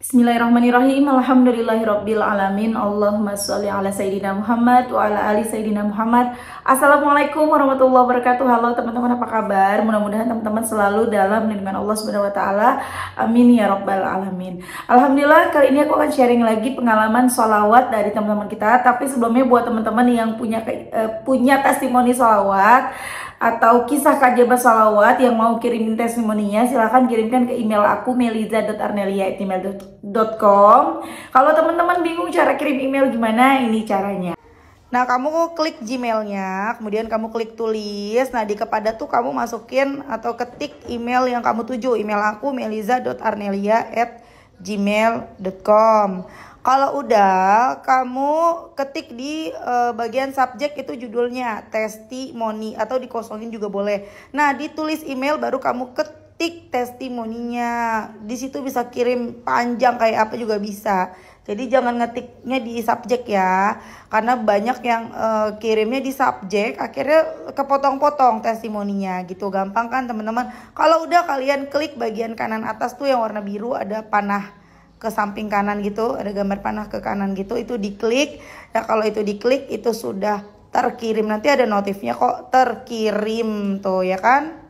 Bismillahirrahmanirrahim. Alhamdulillahirabbil alamin. Allahumma sholli ala sayidina Muhammad wa ala ali sayidina Muhammad. Assalamualaikum warahmatullahi wabarakatuh. Halo teman-teman, apa kabar? Mudah-mudahan teman-teman selalu dalam lindungan Allah Subhanahu wa taala. Amin ya rabbal alamin. Alhamdulillah, kali ini aku akan sharing lagi pengalaman sholawat dari teman-teman kita. Tapi sebelumnya buat teman-teman yang punya testimoni sholawat atau kisah keajaiban salawat yang mau kirimin testimoninya, silahkan kirimkan ke email aku meliza.arnelia@gmail.com. Kalau teman-teman bingung cara kirim email gimana, ini caranya. Nah, kamu klik Gmailnya, kemudian kamu klik tulis. Nah, di kepada tuh kamu masukin atau ketik email yang kamu tuju. Email aku meliza.arnelia@gmail.com. Kalau udah, kamu ketik di bagian subjek itu judulnya testimoni atau dikosongin juga boleh. Nah, ditulis email baru kamu ketik testimoninya. Di situ bisa kirim panjang kayak apa juga bisa. Jadi jangan ngetiknya di subjek ya, karena banyak yang kirimnya di subjek akhirnya kepotong-potong testimoninya gitu. Gampang kan teman-teman? Kalau udah, kalian klik bagian kanan atas tuh yang warna biru, ada panah ke samping kanan gitu, ada gambar panah ke kanan gitu, itu diklik. Ya kalau itu diklik itu sudah terkirim, nanti ada notifnya kok terkirim tuh ya kan.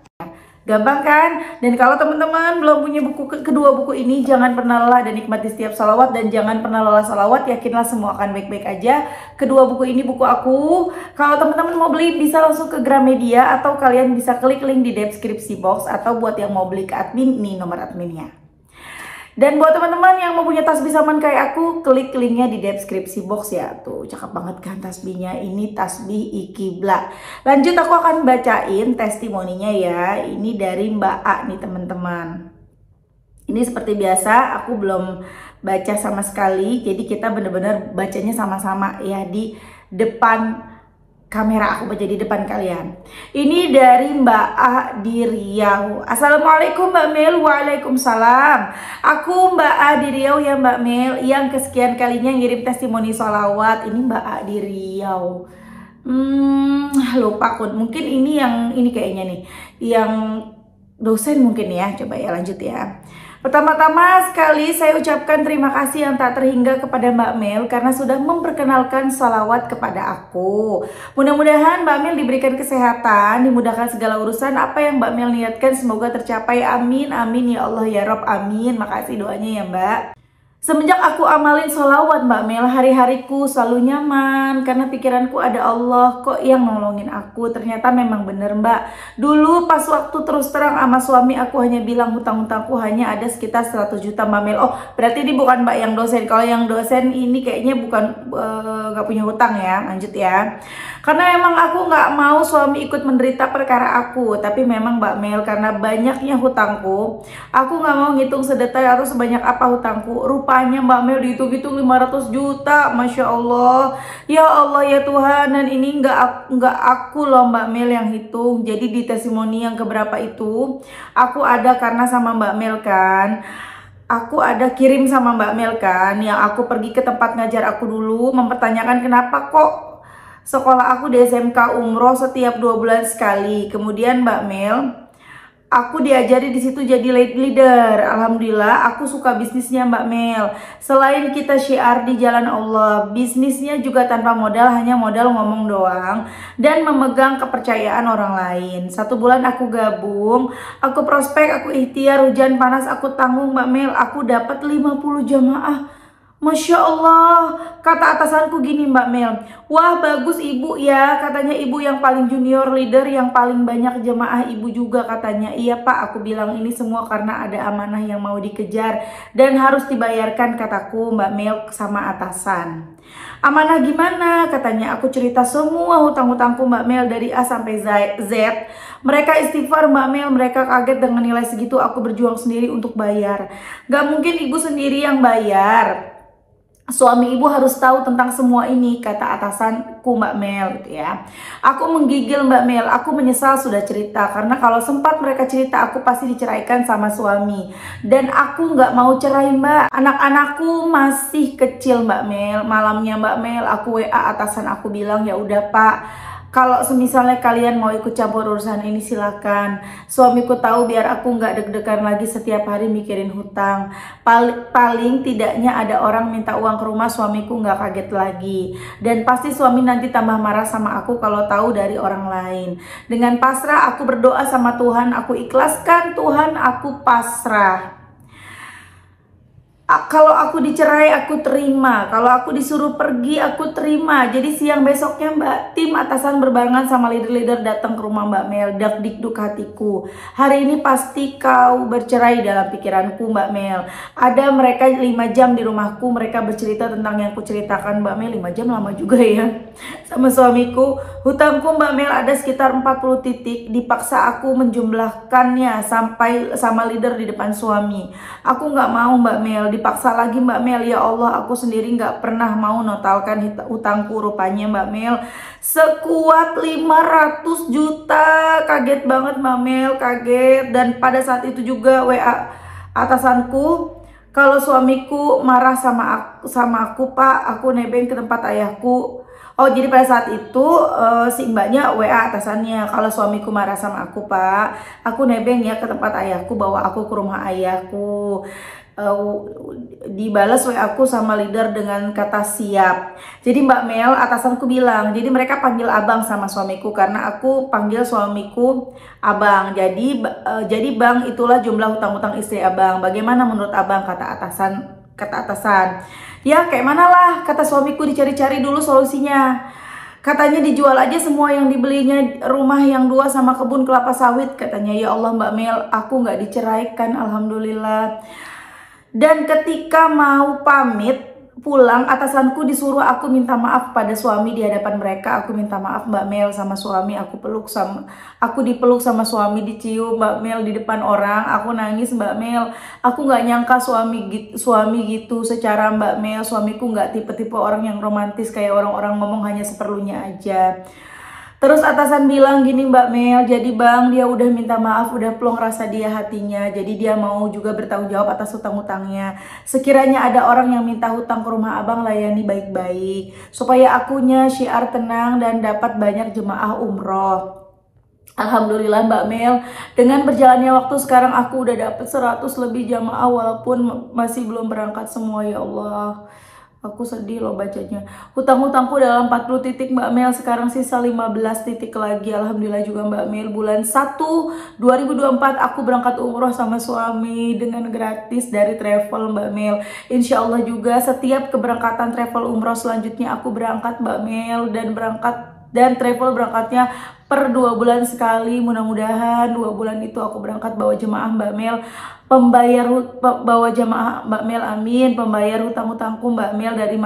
Gampang kan? Dan kalau teman-teman belum punya kedua buku ini, jangan pernah lelah dan nikmati setiap salawat, dan jangan pernah lelah salawat, yakinlah semua akan baik-baik aja. Kedua buku ini buku aku. Kalau teman-teman mau beli bisa langsung ke Gramedia, atau kalian bisa klik link di deskripsi box, atau buat yang mau beli ke admin, ini nomor adminnya. Dan buat teman-teman yang mau punya tasbih saman kayak aku, klik linknya di deskripsi box ya. Tuh, cakep banget kan tasbihnya. Ini tasbih Ikibla. Lanjut, aku akan bacain testimoninya ya. Ini dari Mbak A nih teman-teman. Ini seperti biasa, aku belum baca sama sekali. Jadi kita bener-bener bacanya sama-sama ya di depan kamera, aku baca di depan kalian. Ini dari Mbak A di Riau. Assalamualaikum Mbak Mel. Waalaikumsalam. Aku Mbak A di Riau ya Mbak Mel, yang kesekian kalinya ngirim testimoni sholawat. Ini Mbak A di Riau. Lupa aku. Mungkin ini kayaknya nih, yang dosen mungkin ya. Coba ya, lanjut ya. Pertama-tama sekali saya ucapkan terima kasih yang tak terhingga kepada Mbak Mel karena sudah memperkenalkan salawat kepada aku. Mudah-mudahan Mbak Mel diberikan kesehatan, dimudahkan segala urusan, apa yang Mbak Mel niatkan semoga tercapai. Amin, amin ya Allah ya Rob, amin. Makasih doanya ya Mbak. Semenjak aku amalin sholawat Mbak Mel, hari-hariku selalu nyaman karena pikiranku ada Allah kok yang nolongin aku. Ternyata memang bener Mbak. Dulu pas waktu terus terang sama suami aku hanya bilang hutang-hutangku hanya ada sekitar 100 juta Mbak Mel. Oh, berarti ini bukan Mbak yang dosen. Kalau yang dosen ini kayaknya bukan gak punya hutang ya. Lanjut ya. Karena emang aku gak mau suami ikut menderita perkara aku. Tapi memang Mbak Mel, karena banyaknya hutangku, aku gak mau ngitung sedetail atau sebanyak apa hutangku. Rupanya Mbak Mel dihitung-hitung 500 juta. Masya Allah. Ya Allah ya Tuhan. Dan ini nggak aku loh Mbak Mel yang hitung. Jadi di testimoni yang keberapa itu, aku ada karena sama Mbak Mel kan. Aku ada kirim sama Mbak Mel kan, yang aku pergi ke tempat ngajar aku dulu, mempertanyakan kenapa kok sekolah aku di SMK umroh setiap 2 bulan sekali. Kemudian Mbak Mel, aku diajari di situ jadi leader. Alhamdulillah, aku suka bisnisnya Mbak Mel. Selain kita syiar di jalan Allah, bisnisnya juga tanpa modal, hanya modal ngomong doang dan memegang kepercayaan orang lain. 1 bulan aku gabung, aku prospek, aku ikhtiar, hujan panas aku tanggung Mbak Mel. Aku dapat 50 jamaah. Masya Allah, kata atasanku gini Mbak Mel, wah bagus ibu ya, katanya ibu yang paling junior leader, yang paling banyak jemaah ibu juga katanya. Iya Pak, aku bilang ini semua karena ada amanah yang mau dikejar dan harus dibayarkan, kataku Mbak Mel sama atasan. Amanah gimana? Katanya aku cerita semua hutang-hutangku Mbak Mel dari A sampai Z. Mereka istighfar Mbak Mel, mereka kaget dengan nilai segitu, aku berjuang sendiri untuk bayar. Gak mungkin ibu sendiri yang bayar. Suami ibu harus tahu tentang semua ini, kata atasanku Mbak Mel gitu ya. Aku menggigil Mbak Mel, aku menyesal sudah cerita, karena kalau sempat mereka cerita aku pasti diceraikan sama suami. Dan aku nggak mau cerai Mbak, anak-anakku masih kecil Mbak Mel. Malamnya Mbak Mel, aku WA atasan aku bilang, ya udah Pak, Kalau semisalnya kalian mau ikut campur urusan ini silakan. Suamiku tahu biar aku nggak deg-degan lagi setiap hari mikirin hutang. Paling tidaknya ada orang minta uang ke rumah, suamiku nggak kaget lagi. Dan pasti suami nanti tambah marah sama aku kalau tahu dari orang lain. Dengan pasrah aku berdoa sama Tuhan, aku ikhlaskan Tuhan, aku pasrah. Kalau aku dicerai aku terima, kalau aku disuruh pergi aku terima. Jadi siang besoknya tim atasan berbarengan sama leader-leader datang ke rumah Mbak Mel. Dak dikduk hatiku, hari ini pasti kau bercerai dalam pikiranku Mbak Mel. Ada mereka 5 jam di rumahku, mereka bercerita tentang yang kuceritakan Mbak Mel. 5 jam lama juga ya. Sama suamiku, hutangku Mbak Mel ada sekitar 40 titik. Dipaksa aku menjumlahkannya sampai sama leader di depan suami. Aku nggak mau Mbak Mel, dipaksa lagi Mbak Mel. Ya Allah, aku sendiri nggak pernah mau notalkan hutangku. Rupanya Mbak Mel sekuat 500 juta. Kaget banget Mbak Mel, kaget. Dan pada saat itu juga WA atasanku, kalau suamiku marah sama aku Pak, aku nebeng ke tempat ayahku. Oh, jadi pada saat itu si mbaknya WA atasannya, kalau suamiku marah sama aku Pak, aku nebeng ya ke tempat ayahku, bawa aku ke rumah ayahku. Dibalas WA aku sama leader dengan kata siap. Jadi Mbak Mel, atasanku bilang, jadi mereka panggil abang sama suamiku karena aku panggil suamiku abang. Jadi bang, itulah jumlah hutang-hutang istri abang. Bagaimana menurut abang? Kata atasan. Ya kayak mana lah, kata suamiku, dicari-cari dulu solusinya. Katanya dijual aja semua yang dibelinya, rumah yang 2 sama kebun kelapa sawit katanya. Ya Allah Mbak Mel, aku nggak diceraikan, alhamdulillah. Dan ketika mau pamit pulang, atasanku disuruh aku minta maaf pada suami di hadapan mereka. Aku minta maaf Mbak Mel sama suami, aku dipeluk sama suami, dicium Mbak Mel di depan orang. Aku nangis Mbak Mel. Aku nggak nyangka suami gitu secara Mbak Mel. Suamiku nggak tipe-tipe orang yang romantis kayak orang-orang ngomong hanya seperlunya aja. Terus atasan bilang gini Mbak Mel, jadi bang dia udah minta maaf, udah plong rasa dia hatinya. Jadi dia mau juga bertanggung jawab atas hutang-hutangnya. Sekiranya ada orang yang minta hutang ke rumah abang, layani baik-baik. Supaya akunya syiar tenang dan dapat banyak jemaah umroh. Alhamdulillah Mbak Mel, dengan berjalannya waktu sekarang aku udah dapat 100 lebih jamaah walaupun masih belum berangkat semua. Ya Allah, aku sedih loh bacanya. Hutang-hutangku dalam 40 titik Mbak Mel, sekarang sisa 15 titik lagi. Alhamdulillah juga Mbak Mel, bulan 1 2024 aku berangkat umroh sama suami dengan gratis dari travel Mbak Mel. Insya Allah juga setiap keberangkatan travel umroh selanjutnya aku berangkat Mbak Mel, dan travel berangkatnya per 2 bulan sekali. Mudah-mudahan 2 bulan itu aku berangkat bawa jemaah Mbak Mel, bawa jemaah Mbak Mel, amin. Pembayar hutang-hutangku Mbak Mel dari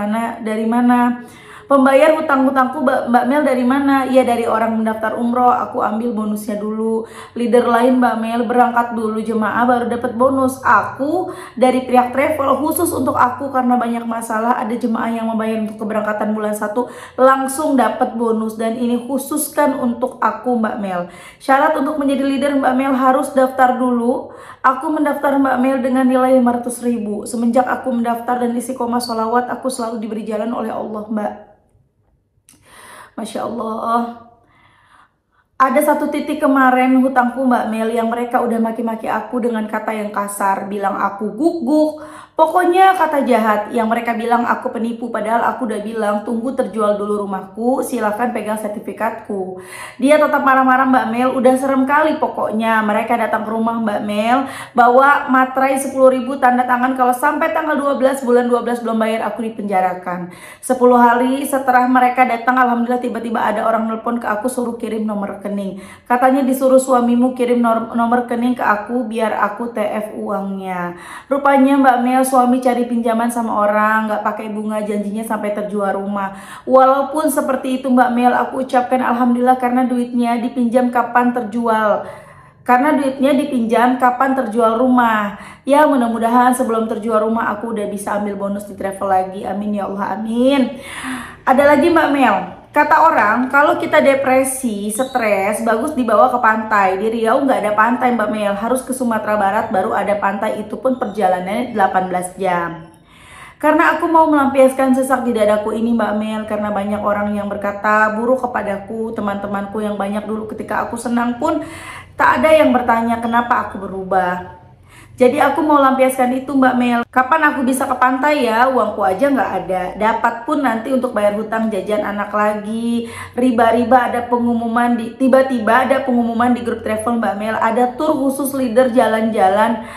mana? Pembayar hutang-hutangku Mbak Mel dari mana? Ya dari orang mendaftar umroh, aku ambil bonusnya dulu. Leader lain Mbak Mel berangkat dulu jemaah baru dapat bonus. Aku dari pihak travel khusus untuk aku karena banyak masalah, ada jemaah yang membayar untuk keberangkatan bulan 1 langsung dapat bonus, dan ini khususkan untuk aku Mbak Mel. Syarat untuk menjadi leader Mbak Mel harus daftar dulu. Aku mendaftar Mbak Mel dengan nilai 500.000. Semenjak aku mendaftar dan istiqomah sholawat, aku selalu diberi jalan oleh Allah Mbak. Masya Allah. Ada satu titik kemarin hutangku Mbak Mel yang mereka udah maki-maki aku dengan kata yang kasar, bilang aku guguk, pokoknya kata jahat yang mereka bilang aku penipu. Padahal aku udah bilang tunggu terjual dulu rumahku, silahkan pegang sertifikatku. Dia tetap marah-marah Mbak Mel, udah serem kali pokoknya. Mereka datang ke rumah Mbak Mel bawa materai 10.000 tanda tangan kalau sampai tanggal 12 bulan 12 belum bayar aku dipenjarakan. 10 hari setelah mereka datang, alhamdulillah tiba-tiba ada orang nelpon ke aku suruh kirim nomor rekening. Katanya disuruh suamimu kirim nomor rekening ke aku biar aku TF uangnya. Rupanya Mbak Mel suami cari pinjaman sama orang, nggak pakai bunga, janjinya sampai terjual rumah. Walaupun seperti itu Mbak Mel, aku ucapkan alhamdulillah karena duitnya dipinjam kapan terjual. Rumah. Ya mudah-mudahan sebelum terjual rumah aku udah bisa ambil bonus di travel lagi. Amin ya Allah, amin. Ada lagi Mbak Mel, kata orang kalau kita depresi, stres, bagus dibawa ke pantai. Di Riau nggak ada pantai Mbak Mel, harus ke Sumatera Barat baru ada pantai, itu pun perjalanannya 18 jam. Karena aku mau melampiaskan sesak di dadaku ini Mbak Mel, karena banyak orang yang berkata buruk kepadaku, teman-temanku yang banyak dulu ketika aku senang pun tak ada yang bertanya kenapa aku berubah. Jadi aku mau lampiaskan itu Mbak Mel. Kapan aku bisa ke pantai ya? Uangku aja nggak ada. Dapat pun nanti untuk bayar hutang jajan anak lagi. Riba-riba ada pengumuman tiba-tiba ada pengumuman di grup travel Mbak Mel. Ada tur khusus leader jalan-jalan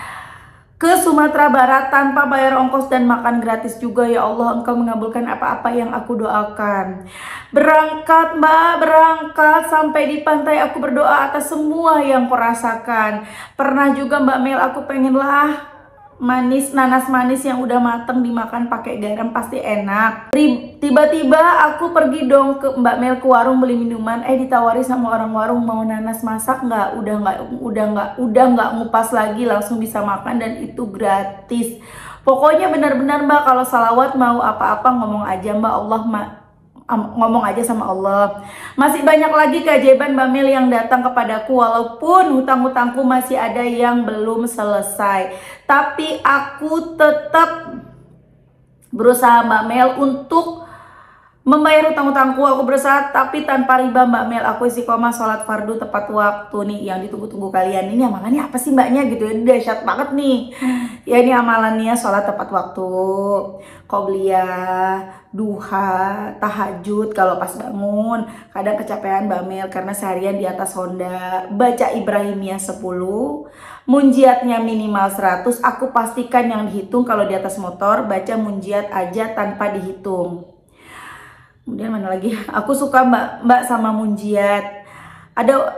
ke Sumatera Barat tanpa bayar ongkos dan makan gratis juga. Ya Allah, Engkau mengabulkan apa-apa yang aku doakan. Berangkat Mbak, berangkat sampai di pantai aku berdoa atas semua yang kau rasakan. Pernah juga Mbak Mel aku pengen lah manis, nanas manis yang udah mateng dimakan pakai garam pasti enak. Tiba-tiba aku pergi dong ke Mbak Mel ke warung beli minuman, ditawari sama orang warung mau nanas masak nggak? Udah nggak ngupas lagi, langsung bisa makan dan itu gratis. Pokoknya benar-benar Mbak, kalau salawat mau apa-apa ngomong aja Mbak, ngomong aja sama Allah. Masih banyak lagi keajaiban Mbak Mel yang datang kepadaku, walaupun hutang-hutangku masih ada yang belum selesai. Tapi aku tetap berusaha Mbak Mel untuk membayar hutang-hutangku. Aku berusaha tapi tanpa riba Mbak Mel. Aku istiqomah sholat fardu tepat waktu nih, yang ditunggu-tunggu kalian. Ini amalannya apa sih Mbaknya gitu ya, dahsyat banget nih. Ya ini amalannya sholat tepat waktu, qobliyah, duha, tahajud kalau pas bangun. Kadang kecapean Mbak Mel karena seharian di atas Honda. Baca Ibrahimiyah 10, munjiatnya minimal 100. Aku pastikan yang dihitung kalau di atas motor baca munjiat aja tanpa dihitung. Kemudian mana lagi? Aku suka Mbak sama munjiat.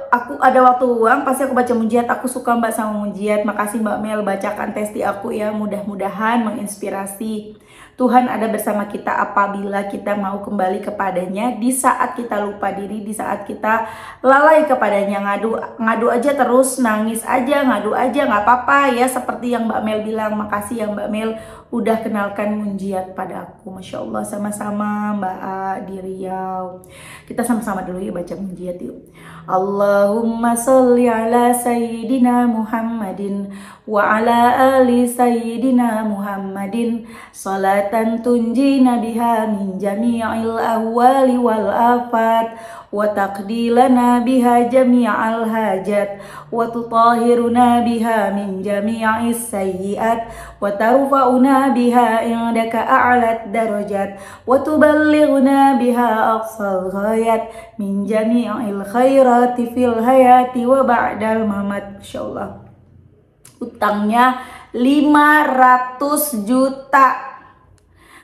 Aku ada waktu luang pasti aku baca munjiat. Aku suka Mbak sama munjiat. Makasih Mbak Mel bacakan testi aku ya. Mudah-mudahan menginspirasi. Tuhan ada bersama kita apabila kita mau kembali kepadanya di saat kita lupa diri, di saat kita lalai kepadanya. Ngadu aja terus, nangis aja, ngadu aja, nggak apa-apa ya. Seperti yang Mbak Mel bilang, makasih yang Mbak Mel udah kenalkan munjiat pada aku. Masya Allah, sama-sama Mbak A di Riau. Kita sama-sama dulu yuk baca munjiat yuk. Allahumma sholli ala Sayyidina Muhammadin wa ala ali Sayyidina Muhammadin salatan tunjina biha min jami'il ahwali wal afat wa taqdilana biha jami'al hajat wa tutahhiruna biha min jami'is sayyiat wa tarfa'una biha indaka a'lat darajat wa tuballighuna biha aqsal ghayat min jami'il khairati fil hayati wa ba'dal mamat. Insyaallah utangnya 500 juta.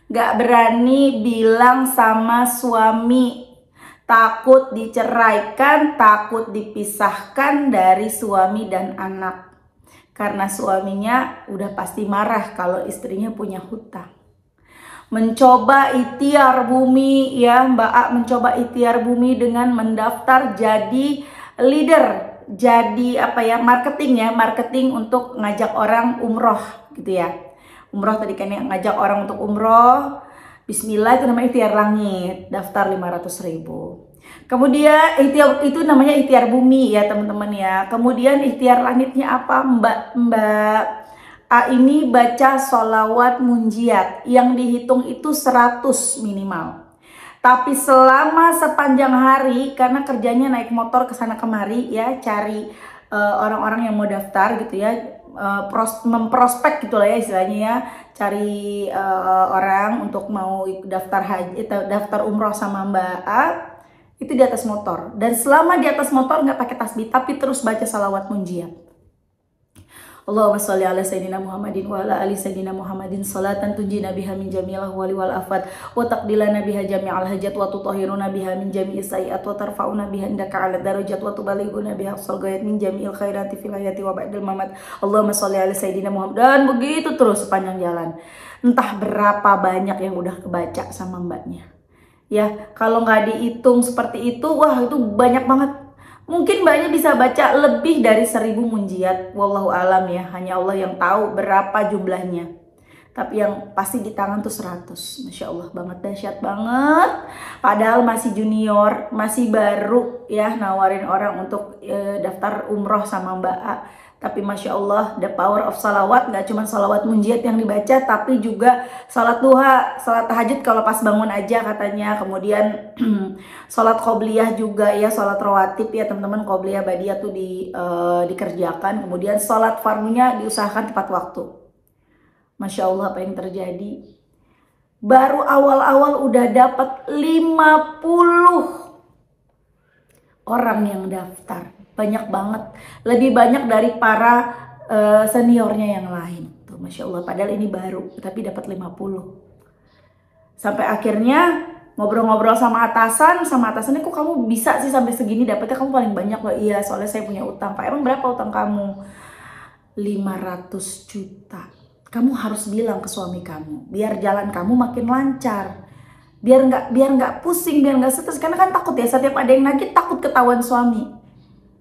Gak berani bilang sama suami, takut diceraikan, takut dipisahkan dari suami dan anak. Karena suaminya udah pasti marah kalau istrinya punya hutang. Mencoba ikhtiar bumi ya Mbak A, mencoba ikhtiar bumi dengan mendaftar jadi leader, jadi marketing untuk ngajak orang umroh gitu ya. Umroh tadi kan yang ngajak orang untuk umroh, bismillah, itu namanya ikhtiar langit, daftar 500.000. Kemudian itu namanya ikhtiar bumi ya teman-teman ya. Kemudian ikhtiar langitnya apa Mbak A ini baca sholawat munjiat yang dihitung itu 100 minimal. Tapi selama sepanjang hari, karena kerjanya naik motor ke sana kemari ya, cari orang-orang yang mau daftar gitu ya, memprospek gitu lah ya istilahnya ya, cari orang untuk mau daftar haji, daftar umroh sama Mbak A, itu di atas motor. Dan selama di atas motor nggak pakai tasbih, tapi terus baca salawat munjiat. Allahumma sholli ala Sayyidina Muhammadin wa ala ali Sayyidina Muhammadin salatan tunjina biha min jami'il ahwali wal afat wa taqdilana biha jami'al hajat wa tutahhiruna biha min jami'is sayiat wa tarfa'una biha indaka 'ala darajat wa tubalighuna biha aqsal ghayat min jami'il khairati fil hayati wa ba'dal mamat. Allahumma sholli ala Sayyidina Muhammad. Dan begitu terus sepanjang jalan. Entah berapa banyak yang udah kebaca sama mbaknya. Ya, kalau nggak dihitung seperti itu, wah itu banyak banget. Mungkin mbaknya bisa baca lebih dari 1000 munjiat. Wallahu alam ya, hanya Allah yang tahu berapa jumlahnya. Tapi yang pasti di tangan tuh 100. Masya Allah banget, dahsyat banget. Padahal masih junior, masih baru ya, nawarin orang untuk daftar umroh sama Mbak A. Tapi Masya Allah, the power of salawat, gak cuma salawat munjiat yang dibaca, tapi juga salat duha, salat tahajud kalau pas bangun aja katanya. Kemudian salat qobliyah juga ya, salat rawatib ya teman-teman, qobliyah badiyah tuh dikerjakan. Kemudian salat fardunya diusahakan tepat waktu. Masya Allah, apa yang terjadi? Baru awal-awal udah dapat 50 orang yang daftar. Banyak banget, lebih banyak dari para seniornya yang lain tuh, Masya Allah. Padahal ini baru, tapi dapat 50. Sampai akhirnya ngobrol-ngobrol sama atasannya, kok kamu bisa sih sampai segini dapatnya, kamu paling banyak loh. Iya, soalnya saya punya utang. Pak, emang berapa utang kamu? 500 juta. Kamu harus bilang ke suami kamu, biar jalan kamu makin lancar, biar nggak pusing, biar nggak stres. Karena kan takut ya, setiap ada yang nagih takut ketahuan suami.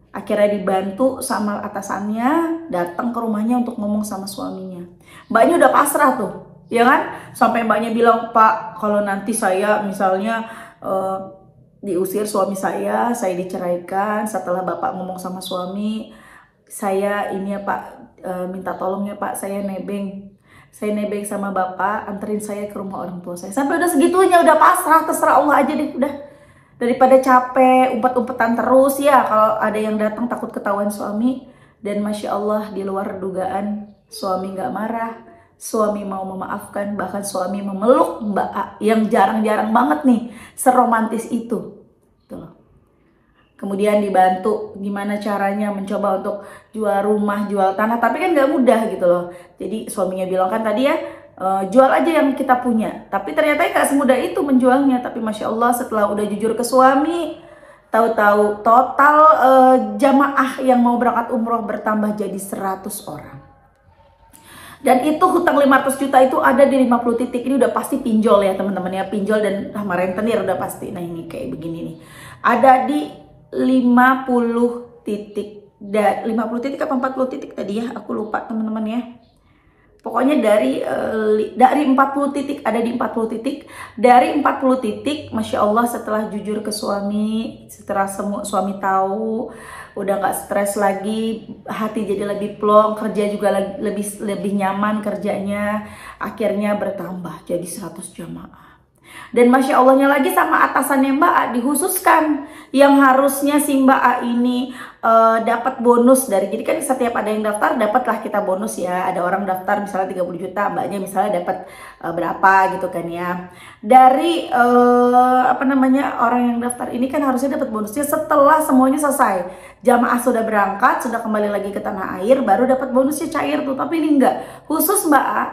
Akhirnya dibantu sama atasannya, datang ke rumahnya untuk ngomong sama suaminya. Mbaknya udah pasrah tuh, ya kan? Sampai mbaknya bilang, Pak, kalau nanti saya misalnya diusir suami saya diceraikan, setelah bapak ngomong sama suami, saya ini ya Pak, minta tolong ya Pak, saya nebeng sama bapak, anterin saya ke rumah orang tua saya. Sampai udah segitunya, udah pasrah, terserah Allah aja deh, udah. Daripada capek, umpet-umpetan terus ya, kalau ada yang datang takut ketahuan suami. Dan Masya Allah, di luar dugaan, suami nggak marah, suami mau memaafkan, bahkan suami memeluk Mbak A, yang jarang-jarang banget nih, seromantis itu. Tuh. Kemudian dibantu gimana caranya mencoba untuk jual rumah, jual tanah, tapi kan nggak mudah gitu loh. Jadi suaminya bilang kan tadi ya, jual aja yang kita punya. Tapi ternyata nggak semudah itu menjualnya. Tapi Masya Allah, setelah udah jujur ke suami, tahu-tahu total jamaah yang mau berangkat umroh bertambah jadi 100 orang. Dan itu hutang 500 juta itu ada di 50 titik. Ini udah pasti pinjol ya teman-teman ya, pinjol dan sama rentenir udah pasti. Nah ini kayak begini nih, ada di 50 titik. 50 titik apa 40 titik tadi ya, aku lupa teman-teman ya. Pokoknya dari 40 titik, ada di 40 titik. Dari 40 titik, Masya Allah, setelah jujur ke suami, setelah suami tahu, udah gak stres lagi, hati jadi lebih plong, kerja juga lebih nyaman kerjanya, akhirnya bertambah jadi 100 jamaah. Dan Masya Allahnya lagi sama atasannya Mbak A dikhususkan, yang harusnya si Mbak A ini dapat bonus dari, jadi kan setiap ada yang daftar dapatlah kita bonus ya. Ada orang daftar misalnya 30 juta, mbaknya misalnya dapat berapa gitu kan ya. Dari orang yang daftar ini kan harusnya dapat bonusnya setelah semuanya selesai, jamaah sudah berangkat, sudah kembali lagi ke tanah air, baru dapat bonusnya cair tuh. Tapi ini enggak, khusus Mbak A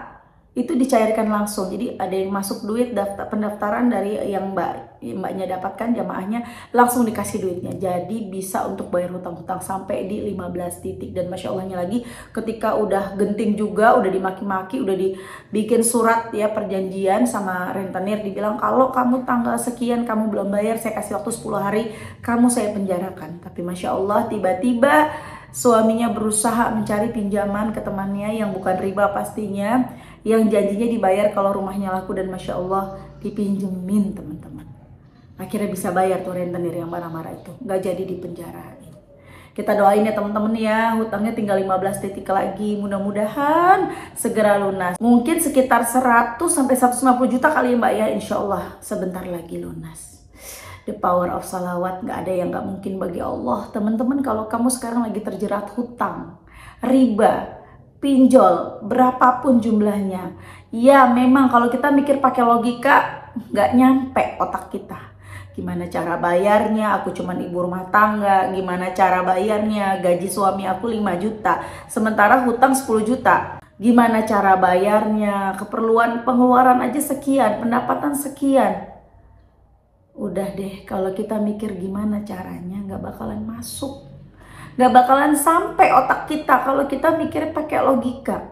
itu dicairkan langsung. Jadi ada yang masuk duit pendaftaran dari yang mbaknya dapatkan, jamaahnya langsung dikasih duitnya. Jadi bisa untuk bayar hutang-hutang sampai di 15 titik. Dan Masya Allahnya lagi, ketika udah genting juga, udah dimaki-maki, udah dibikin surat ya perjanjian sama rentenir, dibilang kalau kamu tanggal sekian kamu belum bayar, saya kasih waktu 10 hari, kamu saya penjarakan. Tapi Masya Allah, tiba-tiba suaminya berusaha mencari pinjaman ke temannya yang bukan riba pastinya, yang janjinya dibayar kalau rumahnya laku, dan Masya Allah dipinjemin teman-teman. Akhirnya bisa bayar tuh rentenir yang marah-marah itu, nggak jadi dipenjarain. Kita doain ya teman-teman ya, hutangnya tinggal 15 titik lagi, mudah-mudahan segera lunas. Mungkin sekitar 100 sampai 150 juta kali ya Mbak ya, Insya Allah sebentar lagi lunas. The power of salawat, nggak ada yang nggak mungkin bagi Allah. Teman-teman, kalau kamu sekarang lagi terjerat hutang, riba, pinjol, berapapun jumlahnya, ya memang kalau kita mikir pakai logika nggak nyampe otak kita. Gimana cara bayarnya? Aku cuman ibu rumah tangga. Gimana cara bayarnya? Gaji suami aku 5 juta, sementara hutang 10 juta. Gimana cara bayarnya? Keperluan pengeluaran aja sekian, pendapatan sekian. Udah deh, kalau kita mikir gimana caranya, nggak bakalan masuk. Gak bakalan sampai otak kita kalau kita mikir pakai logika.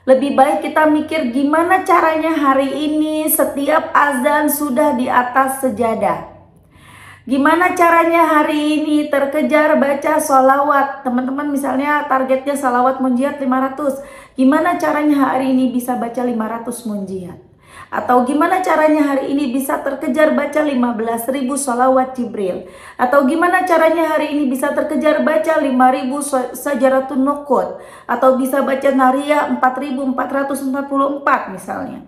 Lebih baik kita mikir gimana caranya hari ini setiap azan sudah di atas sejadah. Gimana caranya hari ini terkejar baca sholawat. Teman-teman misalnya targetnya sholawat munjiat 500. Gimana caranya hari ini bisa baca 500 munjiat. Atau gimana caranya hari ini bisa terkejar baca 15.000 sholawat Jibril? Atau gimana caranya hari ini bisa terkejar baca 5.000 sajaratun nukut? Atau bisa baca Nariyah 4.444 misalnya.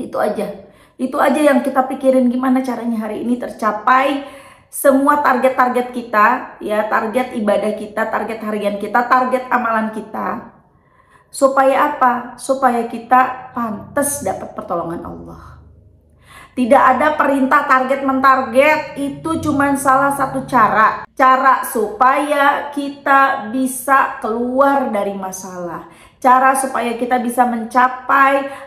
Itu aja. Itu aja yang kita pikirin, gimana caranya hari ini tercapai semua target-target kita, ya, target ibadah kita, target harian kita, target amalan kita. Supaya apa? Supaya kita pantas dapat pertolongan Allah. Tidak ada perintah target mentarget, itu cuma salah satu cara supaya kita bisa keluar dari masalah, cara supaya kita bisa mencapai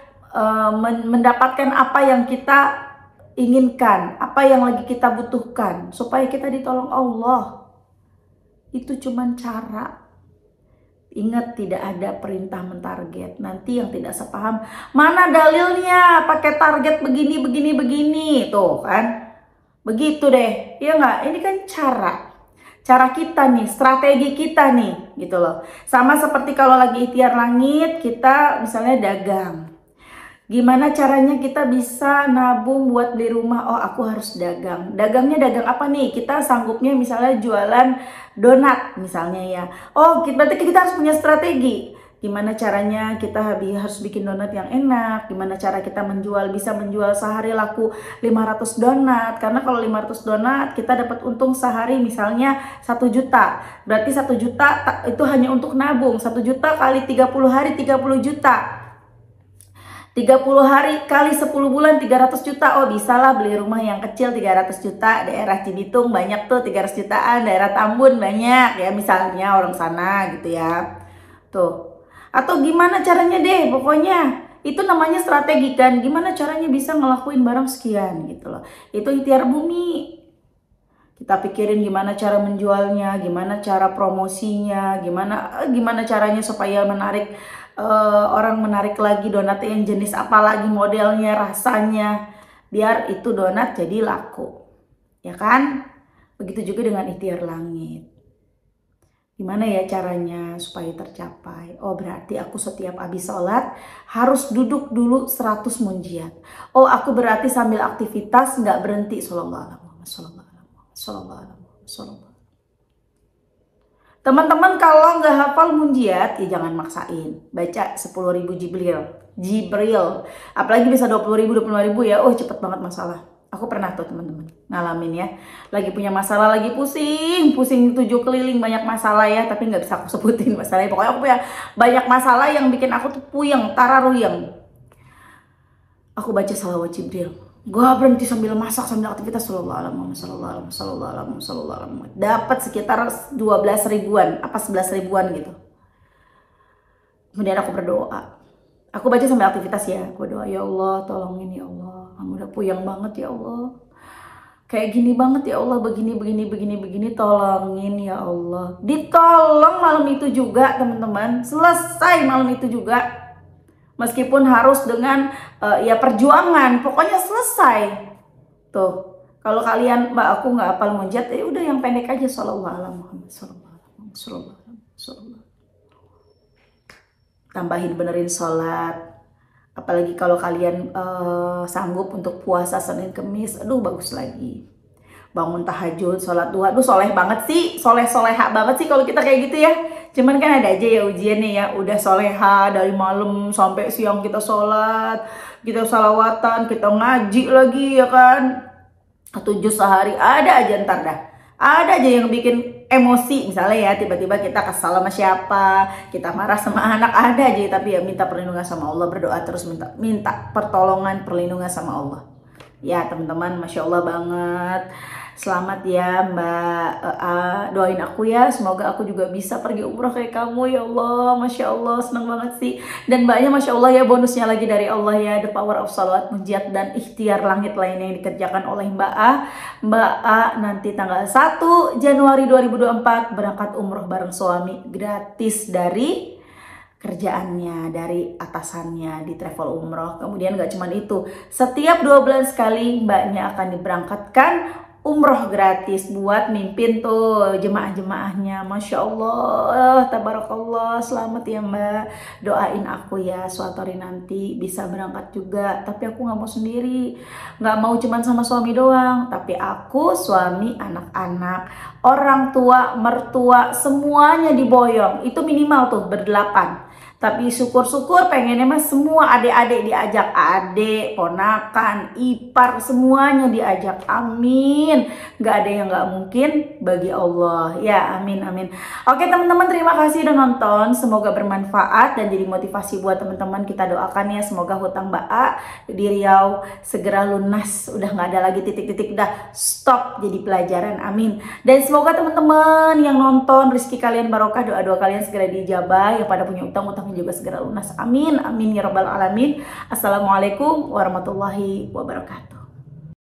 mendapatkan apa yang kita inginkan, apa yang lagi kita butuhkan, supaya kita ditolong Allah. Itu cuma cara. Ingat, tidak ada perintah mentarget. Nanti yang tidak sepaham, mana dalilnya pakai target begini. Tuh kan, begitu deh, ya nggak? Ini kan cara kita nih, strategi kita nih, gitu loh. Sama seperti kalau lagi ikhtiar langit, kita misalnya dagang. Gimana caranya kita bisa nabung buat beli rumah? Oh, aku harus dagang. Dagangnya dagang apa nih? Kita sanggupnya misalnya jualan donat misalnya ya. Oh, berarti kita harus punya strategi. Gimana caranya kita harus bikin donat yang enak? Gimana cara kita bisa menjual sehari laku 500 donat? Karena kalau 500 donat kita dapat untung sehari misalnya 1 juta. Berarti 1 juta itu hanya untuk nabung. 1 juta kali 30 hari 30 juta. 30 hari kali 10 bulan 300 juta. Oh, bisalah beli rumah yang kecil 300 juta. Daerah Cibitung banyak tuh 300 jutaan. Daerah Tambun banyak ya, misalnya orang sana gitu ya. Tuh. Atau gimana caranya deh, pokoknya itu namanya strategi kan. Gimana caranya bisa ngelakuin barang sekian gitu loh. Itu ikhtiar bumi. Kita pikirin gimana cara menjualnya, gimana cara promosinya, gimana caranya supaya menarik orang menarik lagi donat yang jenis apa lagi, modelnya, rasanya, biar itu donat jadi laku, ya kan? Begitu juga dengan ikhtiar langit. Gimana ya caranya supaya tercapai? Oh, berarti aku setiap habis sholat harus duduk dulu 100 munjiat. Oh, aku berarti sambil aktivitas nggak berhenti. Sallallahu alaihi wasallam. Teman-teman kalau nggak hafal munjiat, ya jangan maksain. Baca 10.000 Jibril. Apalagi bisa 20.000, 25.000 ya. Oh, cepet banget masalah. Aku pernah tuh teman-teman ngalamin ya. Lagi punya masalah, lagi pusing 7 keliling, banyak masalah ya. Tapi nggak bisa aku sebutin masalahnya. Pokoknya aku punya banyak masalah yang bikin aku tuh puyeng, tararuyeng. Aku baca salawat Jibril. Gua berhenti sambil masak, sambil aktivitas. Sallallahu alaihi wasallam. Dapat sekitar 12 ribuan, apa 11 ribuan gitu. Kemudian aku berdoa. Aku baca sambil aktivitas ya. Aku berdoa, ya Allah tolongin ya Allah. Kamu udah puyeng banget ya Allah. Kayak gini banget ya Allah, begini, tolongin ya Allah. Ditolong malam itu juga teman-teman. Selesai malam itu juga. Meskipun harus dengan ya perjuangan, pokoknya selesai. Tuh, kalau kalian, Mbak, aku nggak hafal munjat, ya udah yang pendek aja. Sallallahu alaihi wasallam. Tambahin benerin sholat. Apalagi kalau kalian sanggup untuk puasa Senin Kemis, aduh bagus lagi. Bangun tahajud, sholat duha, aduh soleh banget sih, soleha banget sih kalau kita kayak gitu ya. Cuman kan ada aja ya ujiannya ya, udah soleha dari malam sampai siang kita sholat, kita salawatan, kita ngaji lagi ya kan. 7 sehari, ada aja ntar dah. Ada aja yang bikin emosi, misalnya ya tiba-tiba kita kesal sama siapa, kita marah sama anak, ada aja. Tapi ya minta perlindungan sama Allah, berdoa terus, minta pertolongan, perlindungan sama Allah. Ya teman-teman, Masya Allah banget. Selamat ya Mbak doain aku ya, semoga aku juga bisa pergi umroh kayak kamu ya Allah. Masya Allah, seneng banget sih. Dan Mbaknya Masya Allah ya, bonusnya lagi dari Allah ya, the power of salawat, munjiat, dan ikhtiar langit lainnya yang dikerjakan oleh Mbak A nanti tanggal 1 Januari 2024 berangkat umroh bareng suami, gratis dari kerjaannya, dari atasannya di travel umroh. Kemudian gak cuman itu, setiap 2 bulan sekali Mbaknya akan diberangkatkan umroh gratis buat mimpin tuh jemaah-jemaahnya. Masya Allah, tabarakallah. Selamat ya Mbak, doain aku ya suatu hari nanti bisa berangkat juga. Tapi aku nggak mau sendiri, nggak mau cuman sama suami doang, tapi aku, suami, anak-anak, orang tua, mertua, semuanya diboyong. Itu minimal tuh berdelapan. Tapi syukur-syukur pengennya mas semua adik-adik diajak, adik, ponakan, ipar, semuanya diajak. Amin. Gak ada yang gak mungkin bagi Allah. Ya, amin, amin. Oke teman-teman, terima kasih udah nonton. Semoga bermanfaat dan jadi motivasi buat teman-teman. Kita doakan ya, semoga hutang Mbak A di Riau segera lunas. Udah gak ada lagi titik-titik, udah stop jadi pelajaran. Amin. Dan semoga teman-teman yang nonton rezeki kalian barokah, doa-doa kalian segera diijabah. Yang pada punya utang juga segera lunas. Amin, amin ya rabbal alamin. Assalamualaikum warahmatullahi wabarakatuh.